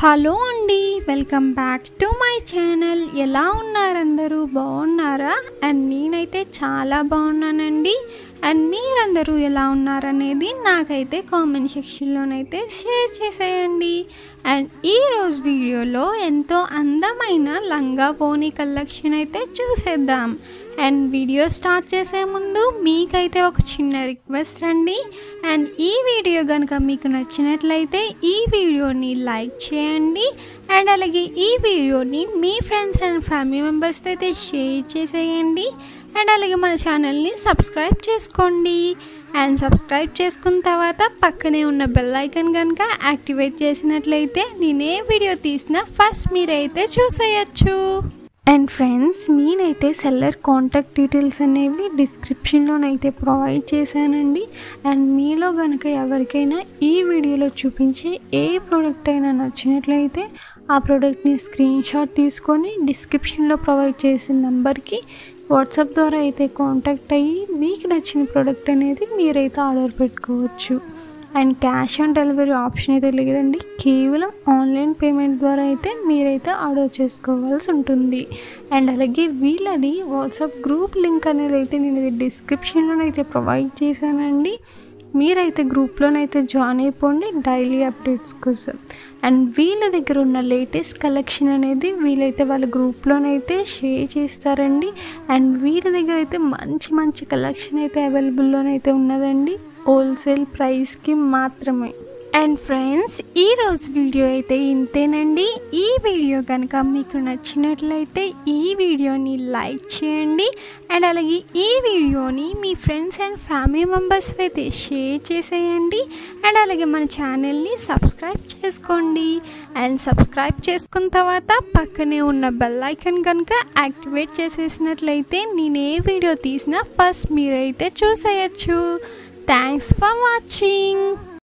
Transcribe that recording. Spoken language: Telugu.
హలో అండి, welcome back to my channel. ఎలా ఉన్నారు అందరూ? బాగున్నారా? అండ్ నేనైతే చాలా బాగున్నానండి. అండ్ మీరందరూ ఎలా ఉన్నారనేది నాకైతే కామెంట్ సెక్షన్లోనైతే షేర్ చేసేయండి. అండ్ ఈరోజు వీడియోలో ఎంతో అందమైన లంగా పోనీ కలెక్షన్ అయితే చూసేద్దాం. అండ్ వీడియో స్టార్ట్ చేసే ముందు మీకైతే ఒక చిన్న రిక్వెస్ట్ అండి. అండ్ ఈ వీడియో కనుక మీకు నచ్చినట్లయితే ఈ వీడియోని లైక్ చేయండి. అండ్ అలాగే ఈ వీడియోని మీ ఫ్రెండ్స్ అండ్ ఫ్యామిలీ మెంబర్స్తో అయితే షేర్ చేసేయండి. అండ్ అలాగే మన ఛానల్ని సబ్స్క్రైబ్ చేసుకోండి. అండ్ సబ్స్క్రైబ్ చేసుకున్న తర్వాత పక్కనే ఉన్న బెల్ ఐకాన్ కనుక యాక్టివేట్ చేసినట్లయితే నేను ఏ వీడియో తీసినా ఫస్ట్ మీరైతే చూసేయచ్చు. అండ్ ఫ్రెండ్స్, నేనైతే సెల్లర్ కాంటాక్ట్ డీటెయిల్స్ అనేవి డిస్క్రిప్షన్లోనైతే ప్రొవైడ్ చేశానండి. అండ్ మీలో కనుక ఎవరికైనా ఈ వీడియోలో చూపించే ఏ ప్రోడక్ట్ అయినా నచ్చినట్లయితే ఆ ప్రోడక్ట్ని స్క్రీన్ షాట్ తీసుకొని డిస్క్రిప్షన్లో ప్రొవైడ్ చేసిన నెంబర్కి వాట్సాప్ ద్వారా అయితే కాంటాక్ట్ అయ్యి మీకు నచ్చిన ప్రోడక్ట్ అనేది మీరైతే ఆర్డర్ పెట్టుకోవచ్చు. And cash on delivery option అయితే లేదండి. కేవలం ఆన్లైన్ పేమెంట్ ద్వారా అయితే మీరైతే ఆర్డర్ చేసుకోవాల్సి ఉంటుంది. అండ్ అలాగే వీళ్ళది వాట్సాప్ గ్రూప్ లింక్ అనేది అయితే నేను డిస్క్రిప్షన్లోనైతే ప్రొవైడ్ చేశానండి. మీరైతే గ్రూప్లోనైతే జాయిన్ అయిపోండి డైలీ అప్డేట్స్ కోసం. అండ్ వీళ్ళ దగ్గర ఉన్న లేటెస్ట్ కలెక్షన్ అనేది వీళ్ళైతే వాళ్ళ గ్రూప్లోనైతే షేర్ చేస్తారండి. అండ్ వీళ్ళ దగ్గర అయితే మంచి మంచి కలెక్షన్ అయితే అవైలబుల్లోనైతే ఉన్నదండి, హోల్సేల్ ప్రైస్కి మాత్రమే. అండ్ ఫ్రెండ్స్, ఈరోజు వీడియో అయితే ఇంతేనండి. ఈ వీడియో కనుక మీకు నచ్చినట్లయితే ఈ వీడియోని లైక్ చేయండి. అండ్ అలాగే ఈ వీడియోని మీ ఫ్రెండ్స్ అండ్ ఫ్యామిలీ మెంబర్స్ అయితే షేర్ చేసేయండి. అండ్ అలాగే మన ఛానల్ని సబ్స్క్రైబ్ చేసుకోండి. అండ్ సబ్స్క్రైబ్ చేసుకున్న తర్వాత పక్కనే ఉన్న బెల్ ఐకాన్ కనుక యాక్టివేట్ చేసేసినట్లయితే నేను ఏ వీడియో తీసినా ఫస్ట్ మీరైతే చూసేయచ్చు. Thanks for watching.